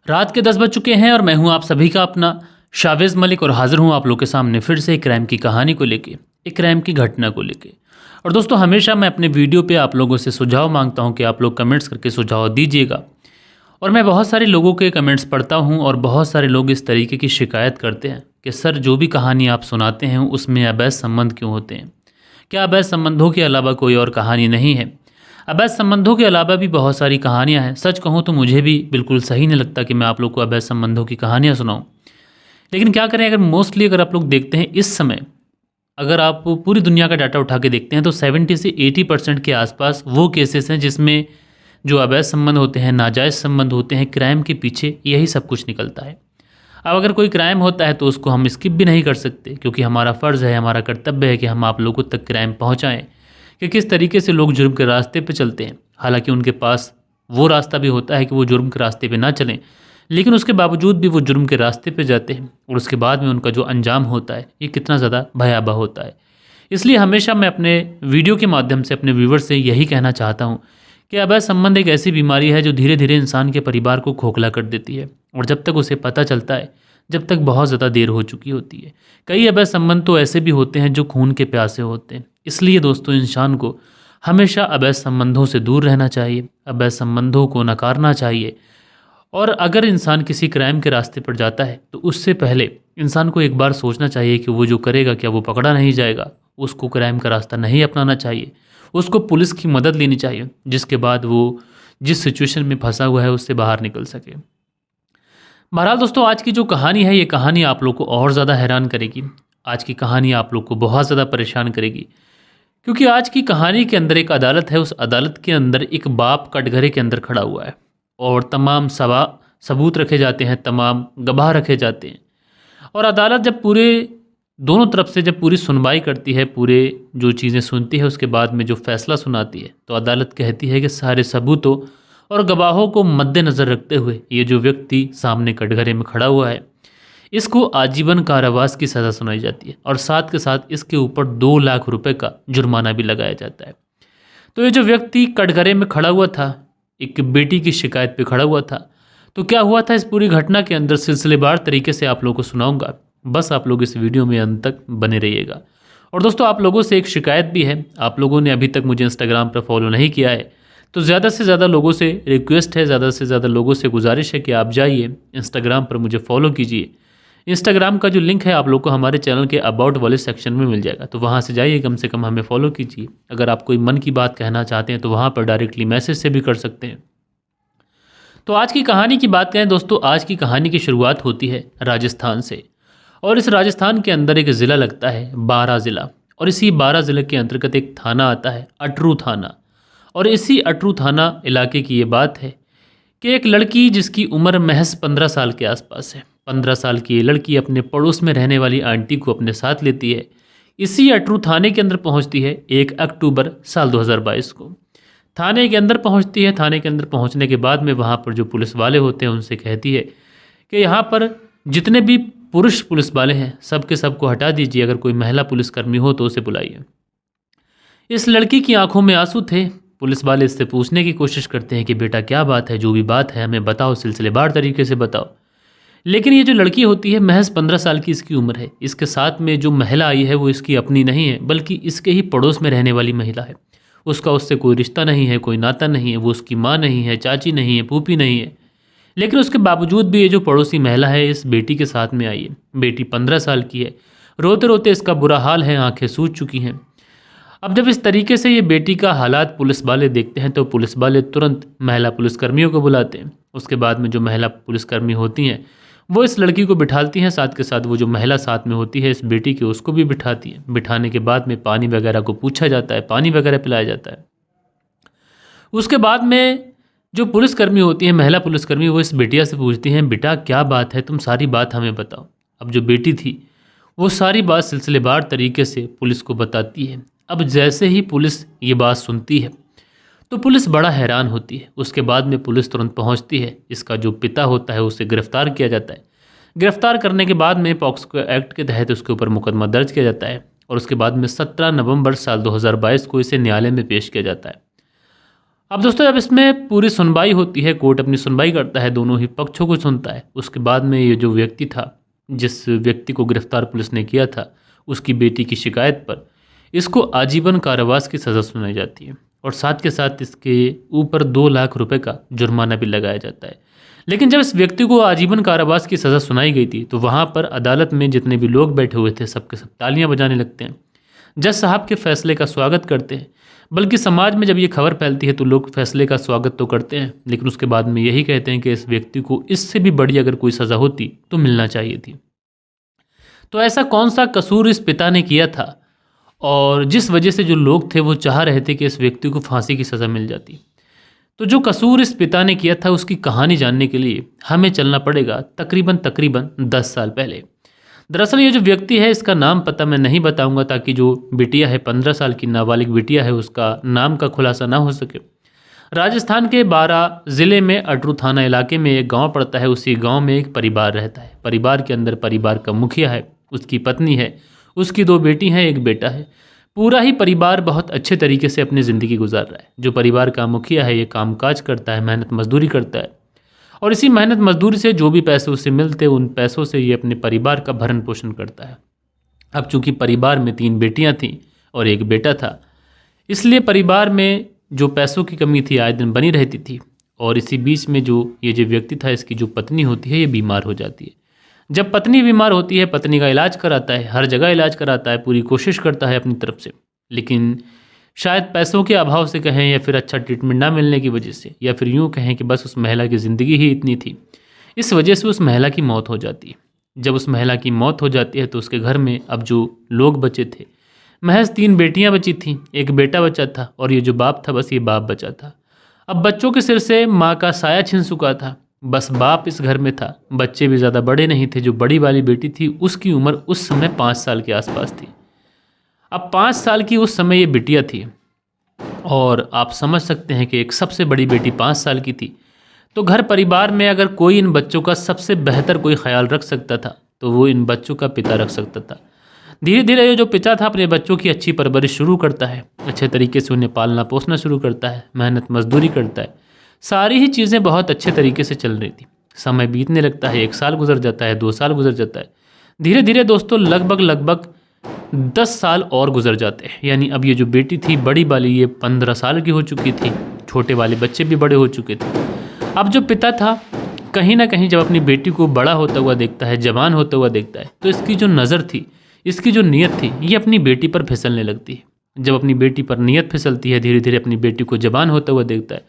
रात के 10 बज चुके हैं और मैं हूं आप सभी का अपना शावेज़ मलिक और हाजिर हूं आप लोग के सामने फिर से एक क्राइम की कहानी को लेके, एक क्राइम की घटना को लेके। और दोस्तों, हमेशा मैं अपने वीडियो पे आप लोगों से सुझाव मांगता हूं कि आप लोग कमेंट्स करके सुझाव दीजिएगा। और मैं बहुत सारे लोगों के कमेंट्स पढ़ता हूं और बहुत सारे लोग इस तरीके की शिकायत करते हैं कि सर, जो भी कहानी आप सुनाते हैं उसमें अवैध संबंध क्यों होते हैं? क्या अवैध संबंधों के अलावा कोई और कहानी नहीं है? अवैध संबंधों के अलावा भी बहुत सारी कहानियां हैं। सच कहूँ तो मुझे भी बिल्कुल सही नहीं लगता कि मैं आप लोग को अवैध संबंधों की कहानियां सुनाऊं। लेकिन क्या करें, अगर मोस्टली अगर आप लोग देखते हैं इस समय, अगर आप पूरी दुनिया का डाटा उठा के देखते हैं तो 70 से 80% के आसपास वो केसेस हैं जिसमें जो अवैध संबंध होते हैं, नाजायज़ संबंध होते हैं, क्राइम के पीछे यही सब कुछ निकलता है। अब अगर कोई क्राइम होता है तो उसको हम स्किप भी नहीं कर सकते, क्योंकि हमारा फ़र्ज़ है, हमारा कर्तव्य है कि हम आप लोगों तक क्राइम पहुँचाएँ कि किस तरीके से लोग जुर्म के रास्ते पे चलते हैं। हालांकि उनके पास वो रास्ता भी होता है कि वो जुर्म के रास्ते पे ना चलें, लेकिन उसके बावजूद भी वो जुर्म के रास्ते पे जाते हैं और उसके बाद में उनका जो अंजाम होता है ये कितना ज़्यादा भयावह होता है। इसलिए हमेशा मैं अपने वीडियो के माध्यम से अपने व्यूवर्स से यही कहना चाहता हूँ कि अवैध संबंध एक ऐसी बीमारी है जो धीरे धीरे इंसान के परिवार को खोखला कर देती है, और जब तक उसे पता चलता है, जब तक बहुत ज़्यादा देर हो चुकी होती है। कई अवैध संबंध तो ऐसे भी होते हैं जो खून के प्यासे होते हैं। इसलिए दोस्तों, इंसान को हमेशा अवैध संबंधों से दूर रहना चाहिए, अवैध संबंधों को नकारना चाहिए। और अगर इंसान किसी क्राइम के रास्ते पर जाता है तो उससे पहले इंसान को एक बार सोचना चाहिए कि वो जो करेगा क्या वो पकड़ा नहीं जाएगा। उसको क्राइम का रास्ता नहीं अपनाना चाहिए, उसको पुलिस की मदद लेनी चाहिए, जिसके बाद वो जिस सिचुएशन में फंसा हुआ है उससे बाहर निकल सके। बहरहाल दोस्तों, आज की जो कहानी है ये कहानी आप लोग को और ज़्यादा हैरान करेगी। आज की कहानी आप लोग को बहुत ज़्यादा परेशान करेगी, क्योंकि आज की कहानी के अंदर एक अदालत है। उस अदालत के अंदर एक बाप कटघरे के अंदर खड़ा हुआ है और तमाम सबूत रखे जाते हैं, तमाम गवाह रखे जाते हैं। और अदालत जब पूरे दोनों तरफ से जब पूरी सुनवाई करती है, पूरे जो चीज़ें सुनती है, उसके बाद में जो फैसला सुनाती है, तो अदालत कहती है कि सारे सबूतों और गवाहों को मद्देनज़र रखते हुए ये जो व्यक्ति सामने कटघरे में खड़ा हुआ है इसको आजीवन कारावास की सज़ा सुनाई जाती है, और साथ के साथ इसके ऊपर 2 लाख रुपए का जुर्माना भी लगाया जाता है। तो ये जो व्यक्ति कटघरे में खड़ा हुआ था, एक बेटी की शिकायत पे खड़ा हुआ था, तो क्या हुआ था इस पूरी घटना के अंदर सिलसिलेवार तरीके से आप लोगों को सुनाऊंगा। बस आप लोग इस वीडियो में अंत तक बने रहिएगा। और दोस्तों, आप लोगों से एक शिकायत भी है। आप लोगों ने अभी तक मुझे इंस्टाग्राम पर फॉलो नहीं किया है, तो ज़्यादा से ज़्यादा लोगों से रिक्वेस्ट है, ज़्यादा से ज़्यादा लोगों से गुजारिश है कि आप जाइए इंस्टाग्राम पर मुझे फॉलो कीजिए। इंस्टाग्राम का जो लिंक है आप लोग को हमारे चैनल के अबाउट वाले सेक्शन में मिल जाएगा, तो वहाँ से जाइए, कम से कम हमें फॉलो कीजिए। अगर आप कोई मन की बात कहना चाहते हैं तो वहाँ पर डायरेक्टली मैसेज से भी कर सकते हैं। तो आज की कहानी की बात करें दोस्तों, आज की कहानी की शुरुआत होती है राजस्थान से। और इस राजस्थान के अंदर एक ज़िला लगता है बारां ज़िला, और इसी बारां ज़िले के अंतर्गत एक थाना आता है अटरू थाना। और इसी अटरू थाना इलाके की ये बात है कि एक लड़की जिसकी उम्र महज 15 साल के आसपास है, 15 साल की ये लड़की अपने पड़ोस में रहने वाली आंटी को अपने साथ लेती है। इसी अटरू थाने के अंदर पहुंचती है 1 अक्टूबर साल 2022 को। थाने के अंदर पहुंचती है। थाने के अंदर पहुंचने के बाद में वहां पर जो पुलिस वाले होते हैं उनसे कहती है कि यहाँ पर जितने भी पुरुष पुलिस वाले हैं सब के सब को हटा दीजिए, अगर कोई महिला पुलिसकर्मी हो तो उसे बुलाइए। इस लड़की की आंखों में आंसू थे। पुलिस वाले इससे पूछने की कोशिश करते हैं कि बेटा क्या बात है, जो भी बात है हमें बताओ, सिलसिलेवार तरीके से बताओ। लेकिन ये जो लड़की होती है महज 15 साल की इसकी उम्र है। इसके साथ में जो महिला आई है वो इसकी अपनी नहीं है, बल्कि इसके ही पड़ोस में रहने वाली महिला है। उसका उससे कोई रिश्ता नहीं है, कोई नाता नहीं है, वो उसकी माँ नहीं है, चाची नहीं है, फूफी नहीं है। लेकिन उसके बावजूद भी ये जो पड़ोसी महिला है इस बेटी के साथ में आई है। बेटी 15 साल की है। रोते रोते इसका बुरा हाल है, आंखें सूज चुकी हैं। अब जब इस तरीके से ये बेटी का हालात पुलिस वाले देखते हैं तो पुलिस वाले तुरंत महिला पुलिसकर्मियों को बुलाते हैं। उसके बाद में जो महिला पुलिसकर्मी होती हैं वो इस लड़की को बिठाती हैं, साथ के साथ वो जो महिला साथ में होती है इस बेटी के उसको भी बिठाती है। बिठाने के बाद में पानी वगैरह को पूछा जाता है, पानी वगैरह पिलाया जाता है। उसके बाद में जो पुलिसकर्मी होती है, महिला पुलिसकर्मी, वो इस बेटिया से पूछती हैं बेटा क्या बात है, तुम सारी बात हमें बताओ। अब जो बेटी थी वो सारी बात सिलसिलेवार तरीके से पुलिस को बताती है। अब जैसे ही पुलिस ये बात सुनती है तो पुलिस बड़ा हैरान होती है। उसके बाद में पुलिस तुरंत पहुंचती है। इसका जो पिता होता है उसे गिरफ्तार किया जाता है। गिरफ्तार करने के बाद में पॉक्सो एक्ट के तहत उसके ऊपर मुकदमा दर्ज किया जाता है और उसके बाद में 17 नवंबर साल 2022 को इसे न्यायालय में पेश किया जाता है। अब दोस्तों जब इसमें पूरी सुनवाई होती है, कोर्ट अपनी सुनवाई करता है, दोनों ही पक्षों को सुनता है। उसके बाद में ये जो व्यक्ति था, जिस व्यक्ति को गिरफ्तार पुलिस ने किया था, उसकी बेटी की शिकायत पर इसको आजीवन कारावास की सज़ा सुनाई जाती है और साथ के साथ इसके ऊपर 2 लाख रुपए का जुर्माना भी लगाया जाता है। लेकिन जब इस व्यक्ति को आजीवन कारावास की सज़ा सुनाई गई थी तो वहाँ पर अदालत में जितने भी लोग बैठे हुए थे सबके सब तालियां बजाने लगते हैं, जज साहब के फैसले का स्वागत करते हैं। बल्कि समाज में जब ये खबर फैलती है तो लोग फैसले का स्वागत तो करते हैं, लेकिन उसके बाद में यही कहते हैं कि इस व्यक्ति को इससे भी बड़ी अगर कोई सज़ा होती तो मिलना चाहिए थी। तो ऐसा कौन सा कसूर इस पिता ने किया था और जिस वजह से जो लोग थे वो चाह रहे थे कि इस व्यक्ति को फांसी की सज़ा मिल जाती। तो जो कसूर इस पिता ने किया था उसकी कहानी जानने के लिए हमें चलना पड़ेगा तकरीबन 10 साल पहले। दरअसल ये जो व्यक्ति है इसका नाम पता मैं नहीं बताऊंगा ताकि जो बिटिया है 15 साल की नाबालिग बिटिया है उसका नाम का खुलासा ना हो सके। राजस्थान के बारां ज़िले में अटरू थाना इलाके में एक गांव पड़ता है। उसी गांव में एक परिवार रहता है। परिवार के अंदर परिवार का मुखिया है, उसकी पत्नी है, उसकी 2 बेटी हैं, 1 बेटा है। पूरा ही परिवार बहुत अच्छे तरीके से अपनी ज़िंदगी गुजार रहा है। जो परिवार का मुखिया है ये कामकाज करता है, मेहनत मजदूरी करता है और इसी मेहनत मजदूरी से जो भी पैसे उसे मिलते उन पैसों से ये अपने परिवार का भरण पोषण करता है। अब चूंकि परिवार में 3 बेटियां थीं और 1 बेटा था, इसलिए परिवार में जो पैसों की कमी थी आए दिन बनी रहती थी। और इसी बीच में जो ये जो व्यक्ति था इसकी जो पत्नी होती है ये बीमार हो जाती है। जब पत्नी बीमार होती है पत्नी का इलाज कराता है, हर जगह इलाज कराता है, पूरी कोशिश करता है अपनी तरफ से, लेकिन शायद पैसों के अभाव से कहें या फिर अच्छा ट्रीटमेंट ना मिलने की वजह से या फिर यूँ कहें कि बस उस महिला की ज़िंदगी ही इतनी थी, इस वजह से उस महिला की मौत हो जाती है। जब उस महिला की मौत हो जाती है तो उसके घर में अब जो लोग बचे थे, महज 3 बेटियां बची थीं, 1 बेटा बचा था और ये जो बाप था बस ये बाप बचा था। अब बच्चों के सिर से माँ का साया छिन चुका था, बस बाप इस घर में था। बच्चे भी ज़्यादा बड़े नहीं थे। जो बड़ी वाली बेटी थी उसकी उम्र उस समय 5 साल के आसपास थी। अब 5 साल की उस समय ये बिटिया थी और आप समझ सकते हैं कि एक सबसे बड़ी बेटी 5 साल की थी। तो घर परिवार में अगर कोई इन बच्चों का सबसे बेहतर कोई ख्याल रख सकता था तो वो इन बच्चों का पिता रख सकता था। धीरे धीरे ये जो पिता था अपने बच्चों की अच्छी परवरिश शुरू करता है, अच्छे तरीके से उन्हें पालना पोसना शुरू करता है, मेहनत मजदूरी करता है। सारी ही चीज़ें बहुत अच्छे तरीके से चल रही थी। समय बीतने लगता है, 1 साल गुजर जाता है, 2 साल गुजर जाता है। धीरे धीरे दोस्तों लगभग 10 साल और गुजर जाते हैं। यानी अब ये जो बेटी थी बड़ी वाली ये 15 साल की हो चुकी थी, छोटे वाले बच्चे भी बड़े हो चुके थे। अब जो पिता था कहीं ना कहीं जब अपनी बेटी को बड़ा होता हुआ देखता है, जवान होता हुआ देखता है, तो इसकी जो नज़र थी, इसकी जो नीयत थी, ये अपनी बेटी पर फिसलने लगती है। जब अपनी बेटी पर नीयत फिसलती है, धीरे धीरे अपनी बेटी को जवान होता हुआ देखता है,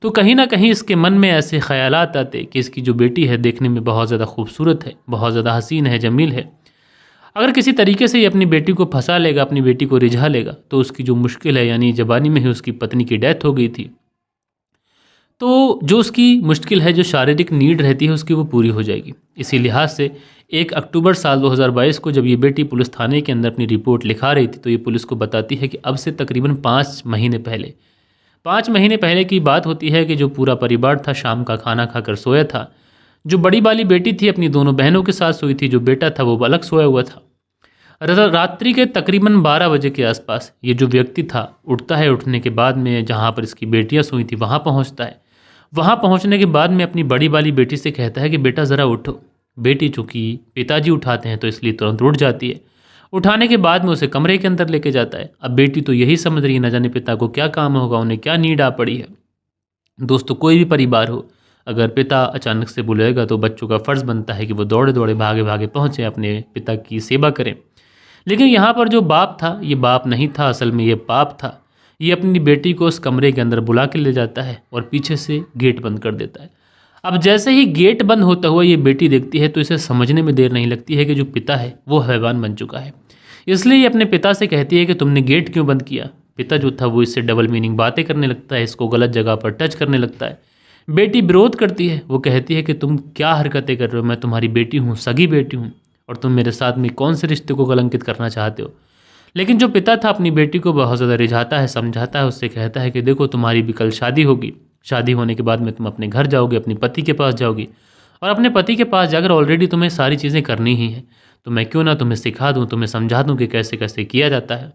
तो कहीं ना कहीं इसके मन में ऐसे ख्यालात आते कि इसकी जो बेटी है देखने में बहुत ज़्यादा खूबसूरत है, बहुत ज़्यादा हसीन है, जमील है। अगर किसी तरीके से ये अपनी बेटी को फंसा लेगा, अपनी बेटी को रिझा लेगा, तो उसकी जो मुश्किल है, यानी जवानी में ही उसकी पत्नी की डेथ हो गई थी, तो जो उसकी मुश्किल है, जो शारीरिक नीड रहती है उसकी, वो पूरी हो जाएगी। इसी लिहाज से 1 अक्टूबर साल 2022 को जब ये बेटी पुलिस थाने के अंदर अपनी रिपोर्ट लिखा रही थी तो ये पुलिस को बताती है कि अब से तकरीबन 5 महीने पहले की बात होती है कि जो पूरा परिवार था शाम का खाना खाकर सोया था। जो बड़ी वाली बेटी थी अपनी दोनों बहनों के साथ सोई थी, जो बेटा था वो अलग सोया हुआ था। रात्रि के तकरीबन 12 बजे के आसपास ये जो व्यक्ति था उठता है। उठने के बाद में जहाँ पर इसकी बेटियाँ सोई थी वहाँ पहुँचता है। वहाँ पहुँचने के बाद में अपनी बड़ी वाली बेटी से कहता है कि बेटा ज़रा उठो। बेटी चूँकि पिताजी उठाते हैं तो इसलिए तुरंत उठ जाती है। उठाने के बाद में उसे कमरे के अंदर लेके जाता है। अब बेटी तो यही समझ रही है, न जाने पिता को क्या काम होगा, उन्हें क्या नीड आ पड़ी है। दोस्तों कोई भी परिवार हो, अगर पिता अचानक से बुलाएगा तो बच्चों का फ़र्ज़ बनता है कि वो दौड़े दौड़े भागे भागे पहुँचे, अपने पिता की सेवा करें। लेकिन यहाँ पर जो बाप था ये बाप नहीं था, असल में ये पाप था। ये अपनी बेटी को उस कमरे के अंदर बुला के ले जाता है और पीछे से गेट बंद कर देता है। अब जैसे ही गेट बंद होता हुआ ये बेटी देखती है तो इसे समझने में देर नहीं लगती है कि जो पिता है वो हैवान बन चुका है। इसलिए ये अपने पिता से कहती है कि तुमने गेट क्यों बंद किया। पिता जो था वो इससे डबल मीनिंग बातें करने लगता है, इसको गलत जगह पर टच करने लगता है। बेटी विरोध करती है, वो कहती है कि तुम क्या हरकतें कर रहे हो, मैं तुम्हारी बेटी हूँ, सगी बेटी हूँ, और तुम मेरे साथ में कौन से रिश्ते को कलंकित करना चाहते हो। लेकिन जो पिता था अपनी बेटी को बहुत ज़्यादा रिझाता है, समझाता है, उससे कहता है कि देखो तुम्हारी भी कल शादी होगी, शादी होने के बाद में तुम अपने घर जाओगे, अपने पति के पास जाओगी, और अपने पति के पास जाकर ऑलरेडी तुम्हें सारी चीज़ें करनी ही हैं, तो मैं क्यों ना तुम्हें सिखा दूँ, तुम्हें समझा दूँ कि कैसे कैसे किया जाता है।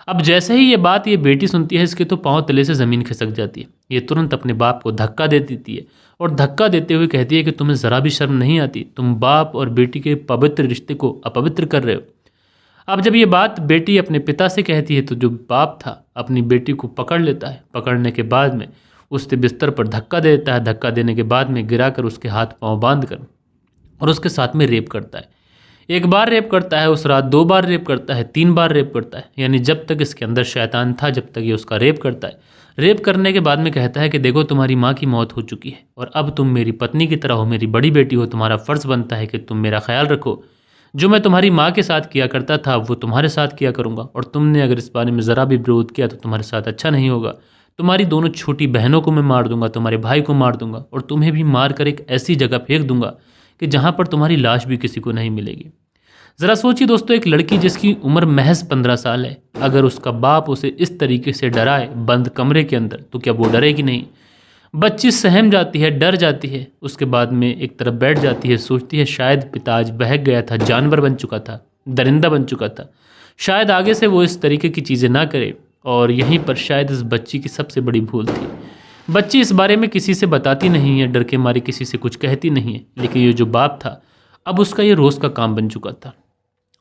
अब जैसे ही ये बेटी सुनती है, इसके तो पाँव तले से ज़मीन खिसक जाती है। ये तुरंत अपने बाप को धक्का दे देती है और धक्का देते हुए कहती है कि तुम्हें ज़रा भी शर्म नहीं आती, तुम बाप और बेटी के पवित्र रिश्ते को अपवित्र कर रहे हो। अब जब ये बात बेटी अपने पिता से कहती है तो जो बाप था अपनी बेटी को पकड़ लेता है। पकड़ने के बाद में उसके बिस्तर पर धक्का दे देता है। धक्का देने के बाद में गिराकर उसके हाथ पांव बांध कर और उसके साथ में रेप करता है। एक बार रेप करता है उस रात, 2 बार रेप करता है, 3 बार रेप करता है। यानी जब तक इसके अंदर शैतान था, जब तक ये उसका रेप करता है। रेप करने के बाद में कहता है कि देखो तुम्हारी माँ की मौत हो चुकी है और अब तुम मेरी पत्नी की तरह हो, मेरी बड़ी बेटी हो, तुम्हारा फ़र्ज़ बनता है कि तुम मेरा ख्याल रखो। जो मैं तुम्हारी माँ के साथ किया करता था वो तुम्हारे साथ किया करूँगा, और तुमने अगर इस बारे में ज़रा भी विरोध किया तो तुम्हारे साथ अच्छा नहीं होगा। तुम्हारी दोनों छोटी बहनों को मैं मार दूंगा, तुम्हारे भाई को मार दूंगा, और तुम्हें भी मार कर एक ऐसी जगह फेंक दूंगा कि जहाँ पर तुम्हारी लाश भी किसी को नहीं मिलेगी। ज़रा सोचिए दोस्तों, एक लड़की जिसकी उम्र महज 15 साल है, अगर उसका बाप उसे इस तरीके से डराए बंद कमरे के अंदर, तो क्या वो डरेगी नहीं? बच्ची सहम जाती है, डर जाती है। उसके बाद में एक तरफ बैठ जाती है, सोचती है शायद पिता आज बहक गया था, जानवर बन चुका था, दरिंदा बन चुका था, शायद आगे से वो इस तरीके की चीज़ें ना करे। और यहीं पर शायद इस बच्ची की सबसे बड़ी भूल थी। बच्ची इस बारे में किसी से बताती नहीं है, डर के मारे किसी से कुछ कहती नहीं है। लेकिन ये जो बाप था, अब उसका ये रोज़ का काम बन चुका था।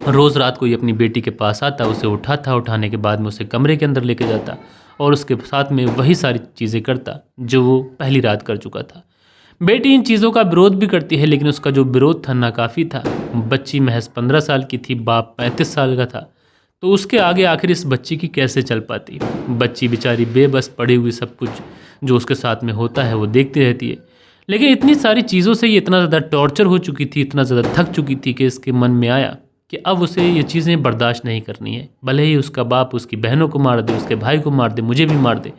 रोज़ रात को ये अपनी बेटी के पास आता, उसे उठाता, उठाने के बाद में उसे कमरे के अंदर लेके जाता और उसके साथ में वही सारी चीज़ें करता जो वो पहली रात कर चुका था। बेटी इन चीज़ों का विरोध भी करती है, लेकिन उसका जो विरोध था नाकाफ़ी था। बच्ची महज 15 साल की थी, बाप 35 साल का था, तो उसके आगे आखिर इस बच्ची की कैसे चल पाती। बच्ची बेचारी बेबस पड़ी हुई सब कुछ जो उसके साथ में होता है वो देखती रहती है। लेकिन इतनी सारी चीज़ों से ये इतना ज़्यादा टॉर्चर हो चुकी थी, इतना ज़्यादा थक चुकी थी कि इसके मन में आया कि अब उसे ये चीज़ें बर्दाश्त नहीं करनी है। भले ही उसका बाप उसकी बहनों को मार दे, उसके भाई को मार दे, मुझे भी मार दे,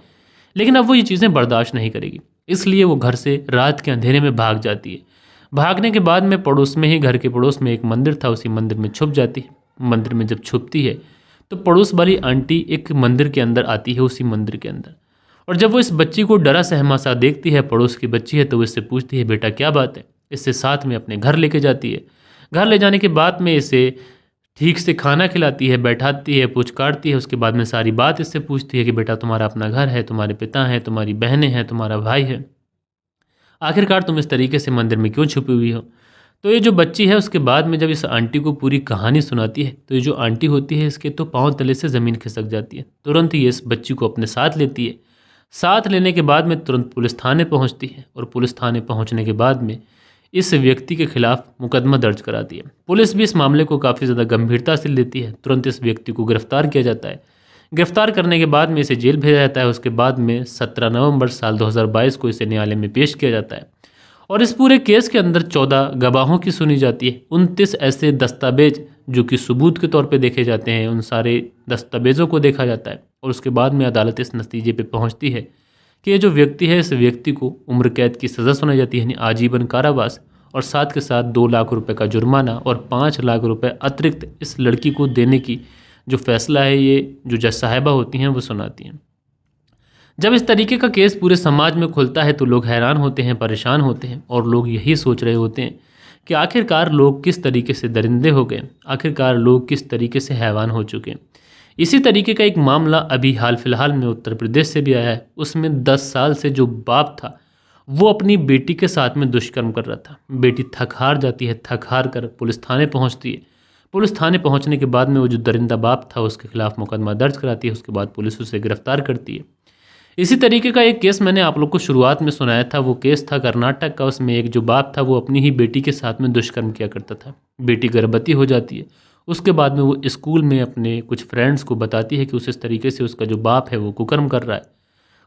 लेकिन अब वो ये चीज़ें बर्दाश्त नहीं करेगी। इसलिए वो घर से रात के अंधेरे में भाग जाती है। भागने के बाद में पड़ोस में ही, घर के पड़ोस में एक मंदिर था, उसी मंदिर में छुप जाती है। मंदिर में जब छुपती है तो पड़ोस वाली आंटी एक मंदिर के अंदर आती है, उसी मंदिर के अंदर। और जब वो इस बच्ची को डरा सहमा सा देखती है, पड़ोस की बच्ची है, तो वो इससे पूछती है बेटा क्या बात है। इससे साथ में अपने घर लेके जाती है। घर ले जाने के बाद में इसे ठीक से खाना खिलाती है, बैठाती है, पुचकारती है। उसके बाद में सारी बात इससे पूछती है कि बेटा तुम्हारा अपना घर है, तुम्हारे पिता हैं, तुम्हारी बहनें हैं, तुम्हारा भाई है, आखिरकार तुम इस तरीके से मंदिर में क्यों छुपी हुई हो। तो ये जो बच्ची है उसके बाद में जब इस आंटी को पूरी कहानी सुनाती है, तो ये जो आंटी होती है इसके तो पाँव तले से ज़मीन खिसक जाती है। तुरंत ही इस बच्ची को अपने साथ लेती है। साथ लेने के बाद में तुरंत पुलिस थाने पहुंचती है, और पुलिस थाने पहुंचने के बाद में इस व्यक्ति के खिलाफ मुकदमा दर्ज कराती है। पुलिस भी इस मामले को काफ़ी ज़्यादा गंभीरता से लेती है। तुरंत इस व्यक्ति को गिरफ्तार किया जाता है। गिरफ्तार करने के बाद में इसे जेल भेजा जाता है। उसके बाद में 17 नवंबर साल 2022 को इसे न्यायालय में पेश किया जाता है, और इस पूरे केस के अंदर 14 गवाहों की सुनी जाती है। 29 ऐसे दस्तावेज जो कि सबूत के तौर पे देखे जाते हैं, उन सारे दस्तावेज़ों को देखा जाता है, और उसके बाद में अदालत इस नतीजे पे पहुंचती है कि ये जो व्यक्ति है, इस व्यक्ति को उम्र कैद की सज़ा सुनाई जाती है, यानी आजीवन कारावास, और साथ के साथ 2 लाख रुपए का जुर्माना और 5 लाख रुपए अतिरिक्त इस लड़की को देने की जो फैसला है, ये जो जज साहिबा होती हैं वो सुनाती हैं। जब इस तरीके का केस पूरे समाज में खुलता है तो लोग हैरान होते हैं, परेशान होते हैं, और लोग यही सोच रहे होते हैं कि आखिरकार लोग किस तरीके से दरिंदे हो गए, आखिरकार लोग किस तरीके से हैवान हो चुके हैं। इसी तरीके का एक मामला अभी हाल फिलहाल में उत्तर प्रदेश से भी आया है। उसमें 10 साल से जो बाप था वो अपनी बेटी के साथ में दुष्कर्म कर रहा था। बेटी थक हार जाती है, थक हार कर पुलिस थाने पहुंचती है। पुलिस थाने पहुंचने के बाद में वो जो दरिंदा बाप था उसके खिलाफ मुकदमा दर्ज कराती है। उसके बाद पुलिस उसे गिरफ्तार करती है। इसी तरीके का एक केस मैंने आप लोग को शुरुआत में सुनाया था। वो केस था कर्नाटक का। उसमें एक जो बाप था वो अपनी ही बेटी के साथ में दुष्कर्म किया करता था। बेटी गर्भवती हो जाती है। उसके बाद में वो स्कूल में अपने कुछ फ्रेंड्स को बताती है कि उस इस तरीके से उसका जो बाप है वो कुकर्म कर रहा है।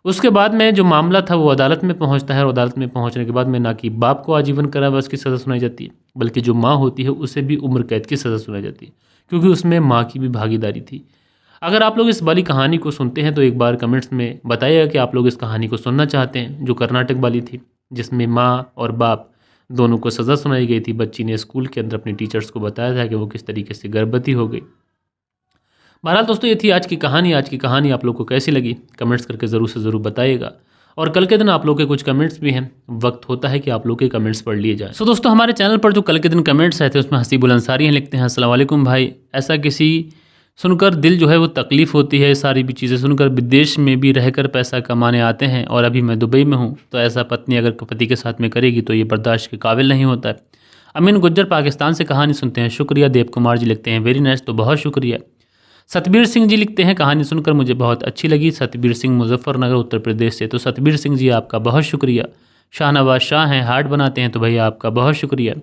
उसके बाद में जो मामला था वो अदालत में पहुंचता है, और अदालत में पहुंचने के बाद में ना कि बाप को आजीवन कारावास की सज़ा सुनाई जाती है, बल्कि जो माँ होती है उसे भी उम्र कैद की सज़ा सुनाई जाती है, क्योंकि उसमें माँ की भी भागीदारी थी। अगर आप लोग इस वाली कहानी को सुनते हैं तो एक बार कमेंट्स में बताइएगा कि आप लोग इस कहानी को सुनना चाहते हैं, जो कर्नाटक वाली थी, जिसमें माँ और बाप दोनों को सज़ा सुनाई गई थी। बच्ची ने स्कूल के अंदर अपने टीचर्स को बताया था कि वो किस तरीके से गर्भवती हो गई। बहरहाल दोस्तों, ये थी आज की कहानी। आज की कहानी आप लोग को कैसी लगी कमेंट्स करके ज़रूर से ज़रूर बताइएगा। और कल के दिन आप लोग के कुछ कमेंट्स भी हैं, वक्त होता है कि आप लोग के कमेंट्स पढ़ लिए जाए। दोस्तों, हमारे चैनल पर जो कल के दिन कमेंट्स आए थे उसमें हसीबुल अंसारी हैं, लिखते हैं अस्सलाम वालेकुम भाई, ऐसा किसी सुनकर दिल जो है वो तकलीफ़ होती है, सारी भी चीज़ें सुनकर। विदेश में भी रहकर पैसा कमाने आते हैं और अभी मैं दुबई में हूँ, तो ऐसा पत्नी अगर पति के साथ में करेगी तो ये बर्दाश्त के काबिल नहीं होता है। अमीन गुज्जर पाकिस्तान से कहानी सुनते हैं, शुक्रिया। देव कुमार जी लिखते हैं वेरी नाइस, तो बहुत शुक्रिया। सतबीर सिंह जी लिखते हैं कहानी सुनकर मुझे बहुत अच्छी लगी। सतबीर सिंह मुजफ्फरनगर उत्तर प्रदेश से, तो सतबीर सिंह जी आपका बहुत शुक्रिया। शाहनवाज शाह हैं, हार्ट बनाते हैं, तो भैया आपका बहुत शुक्रिया।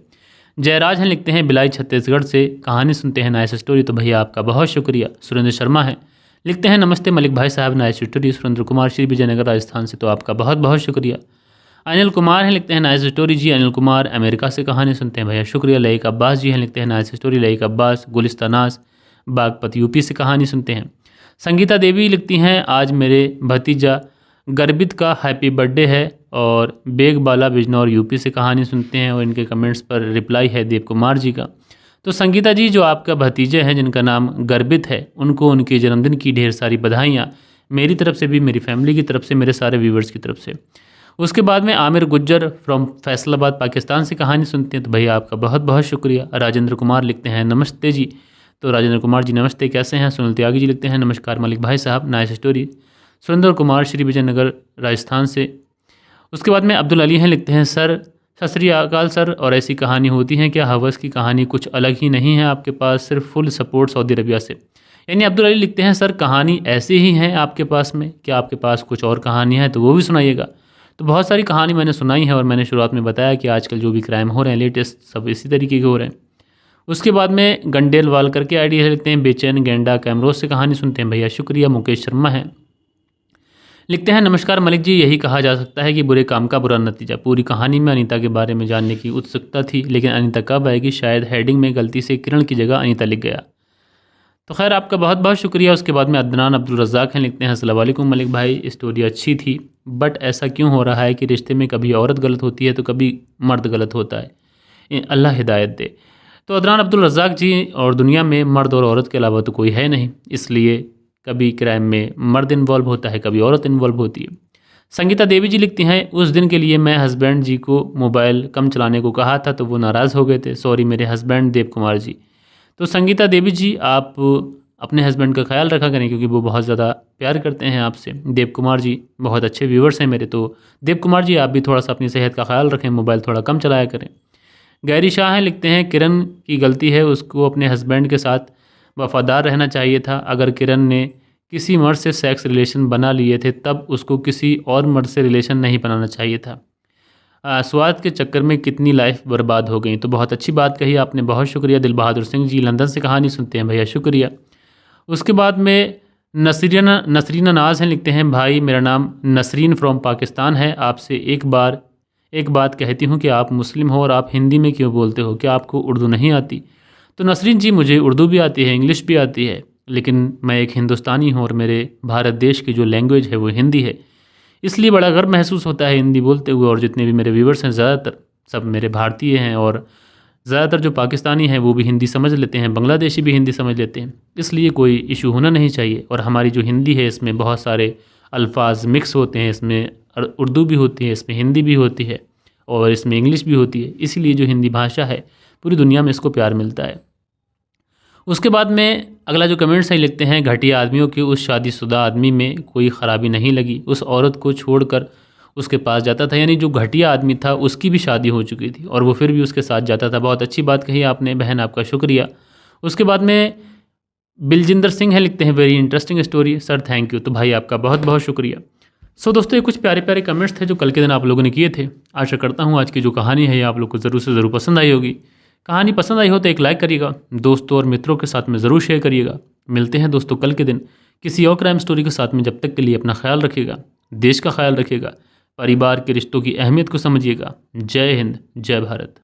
जयराज हैं लिखते हैं बिलाई छत्तीसगढ़ से, कहानी सुनते हैं नाइस स्टोरी, तो भैया आपका बहुत शुक्रिया। सुरेंद्र शर्मा हैं लिखते हैं नमस्ते मलिक भाई साहब, नाइस स्टोरी। सुरेंद्र कुमार श्री विजयनगर राजस्थान से, तो आपका बहुत बहुत शुक्रिया। अनिल कुमार हैं लिखते हैं नाइस स्टोरी जी। अनिल कुमार अमेरिका से कहानी सुनते हैं, भैया शुक्रिया। लईक अब्बास जी हैं लिखते हैं नाइस स्टोरी। लईक अब्बास गुलिस्तानास बागपत यूपी से कहानी सुनते हैं। संगीता देवी लिखती हैं आज मेरे भतीजा गर्बित का हैप्पी बर्थडे है और बेगबाला बिजनौर यूपी से कहानी सुनते हैं, और इनके कमेंट्स पर रिप्लाई है देव कुमार जी का। तो संगीता जी, जो आपका भतीजे हैं जिनका नाम गर्बित है, उनको उनके जन्मदिन की ढेर सारी बधाइयाँ मेरी तरफ से भी, मेरी फैमिली की तरफ से, मेरे सारे व्यूवर्स की तरफ से। उसके बाद में आमिर गुज्जर फ्रॉम फैसलाबाद पाकिस्तान से कहानी सुनते हैं, तो भैया आपका बहुत बहुत शुक्रिया। राजेंद्र कुमार लिखते हैं नमस्ते जी, तो राजेंद्र कुमार जी नमस्ते, कैसे हैं। सुनील त्यागी जी लिखते हैं नमस्कार मलिक भाई साहब, नाइस स्टोरी। सुरेंद्र कुमार श्री विजयनगर राजस्थान से। उसके बाद में अब्दुल अली हैं लिखते हैं सर सत श्री अकाल सर, और ऐसी कहानी होती है क्या। हवस की कहानी कुछ अलग ही नहीं है आपके पास, सिर्फ फुल सपोर्ट सऊदी अरबिया से। यानी अब्दुल अली लिखते हैं सर कहानी ऐसी ही है आपके पास में, क्या आपके पास कुछ और कहानी है तो वो भी सुनाइएगा। तो बहुत सारी कहानी मैंने सुनाई है, और मैंने शुरुआत में बताया कि आजकल जो भी क्राइम हो रहे हैं लेटेस्ट, सब इसी तरीके के हो रहे हैं। उसके बाद में गंडेल वाल करके आइडिया लिखते हैं बेचैन गेंडा कैमरोज से कहानी सुनते हैं, भैया शुक्रिया। मुकेश शर्मा हैं लिखते हैं नमस्कार मलिक जी, यही कहा जा सकता है कि बुरे काम का बुरा नतीजा। पूरी कहानी में अनीता के बारे में जानने की उत्सुकता थी, लेकिन अनीता कब आएगी, शायद हेडिंग में गलती से किरण की जगह अनीता लिख गया। तो खैर आपका बहुत बहुत शुक्रिया। उसके बाद में अदनान अब्दुल रज़ाक हैं लिखते हैं अस्सलाम वालेकुम मलिक भाई, स्टोरी अच्छी थी, बट ऐसा क्यों हो रहा है कि रिश्ते में कभी औरत गलत होती है तो कभी मर्द गलत होता है, अल्लाह हिदायत दे। तो अदनान अब्दुल रज़ाक जी, और दुनिया में मर्द और औरत के अलावा तो कोई है नहीं, इसलिए कभी क्राइम में मर्द इन्वॉल्व होता है, कभी औरत इन्वॉल्व होती है। संगीता देवी जी लिखती हैं उस दिन के लिए मैं हस्बैंड जी को मोबाइल कम चलाने को कहा था तो वो नाराज़ हो गए थे, सॉरी मेरे हस्बैंड देव कुमार जी। तो संगीता देवी जी, आप अपने हस्बैंड का ख्याल रखा करें, क्योंकि वो बहुत ज़्यादा प्यार करते हैं आपसे। देव कुमार जी बहुत अच्छे व्यूवर्स हैं मेरे, तो देव कुमार जी आप भी थोड़ा सा अपनी सेहत का ख्याल रखें, मोबाइल थोड़ा कम चलाया करें। गैरी शाह हैं लिखते हैं किरण की गलती है, उसको अपने हस्बैंड के साथ वफादार रहना चाहिए था। अगर किरण ने किसी मर्द से सेक्स रिलेशन बना लिए थे तब उसको किसी और मर्द से रिलेशन नहीं बनाना चाहिए था। स्वाद के चक्कर में कितनी लाइफ बर्बाद हो गई। तो बहुत अच्छी बात कही आपने, बहुत शुक्रिया। दिल बहादुर सिंह जी लंदन से कहानी सुनते हैं, भैया शुक्रिया। उसके बाद में नसरीना नाज हैं लिखते हैं भाई मेरा नाम नसरीन फ्रॉम पाकिस्तान है, आपसे एक बात कहती हूँ कि आप मुस्लिम हो और आप हिंदी में क्यों बोलते हो, क्या आपको उर्दू नहीं आती। तो नसरीन जी, मुझे उर्दू भी आती है, इंग्लिश भी आती है, लेकिन मैं एक हिंदुस्तानी हूँ और मेरे भारत देश की जो लैंग्वेज है वो हिंदी है, इसलिए बड़ा गर्व महसूस होता है हिंदी बोलते हुए। और जितने भी मेरे व्यूवर्स हैं ज़्यादातर सब मेरे भारतीय हैं, और ज़्यादातर जो पाकिस्तानी हैं वो भी हिंदी समझ लेते हैं, बांग्लादेशी भी हिंदी समझ लेते हैं, इसलिए कोई इशू होना नहीं चाहिए। और हमारी जो हिंदी है इसमें बहुत सारे अल्फाज मिक्स होते हैं, इसमें उर्दू भी होती है, इसमें हिंदी भी होती है, और इसमें इंग्लिश भी होती है, इसीलिए जो हिंदी भाषा है पूरी दुनिया में इसको प्यार मिलता है। उसके बाद में अगला जो कमेंट्स है लिखते हैं घटिया आदमियों की उस शादीशुदा आदमी में कोई ख़राबी नहीं लगी, उस औरत को छोड़कर उसके पास जाता था। यानी जो घटिया आदमी था उसकी भी शादी हो चुकी थी और वो फिर भी उसके साथ जाता था। बहुत अच्छी बात कही आपने बहन, आपका शुक्रिया। उसके बाद में बिलजिंदर सिंह है लिखते हैं very interesting story sir, thank you. तो भाई आपका बहुत बहुत शुक्रिया। सो दोस्तों, ये कुछ प्यारे प्यारे कमेंट्स थे जो कल के दिन आप लोगों ने किए थे। आशा करता हूँ आज की जो कहानी है ये आप लोग को ज़रूर से ज़रूर पसंद आई होगी। कहानी पसंद आई हो तो एक लाइक करिएगा, दोस्तों और मित्रों के साथ में ज़रूर शेयर करिएगा। मिलते हैं दोस्तों कल के दिन किसी और क्राइम स्टोरी के साथ में। जब तक के लिए अपना ख्याल रखिएगा, देश का ख्याल रखिएगा, परिवार के रिश्तों की अहमियत को समझिएगा। जय हिंद, जय भारत।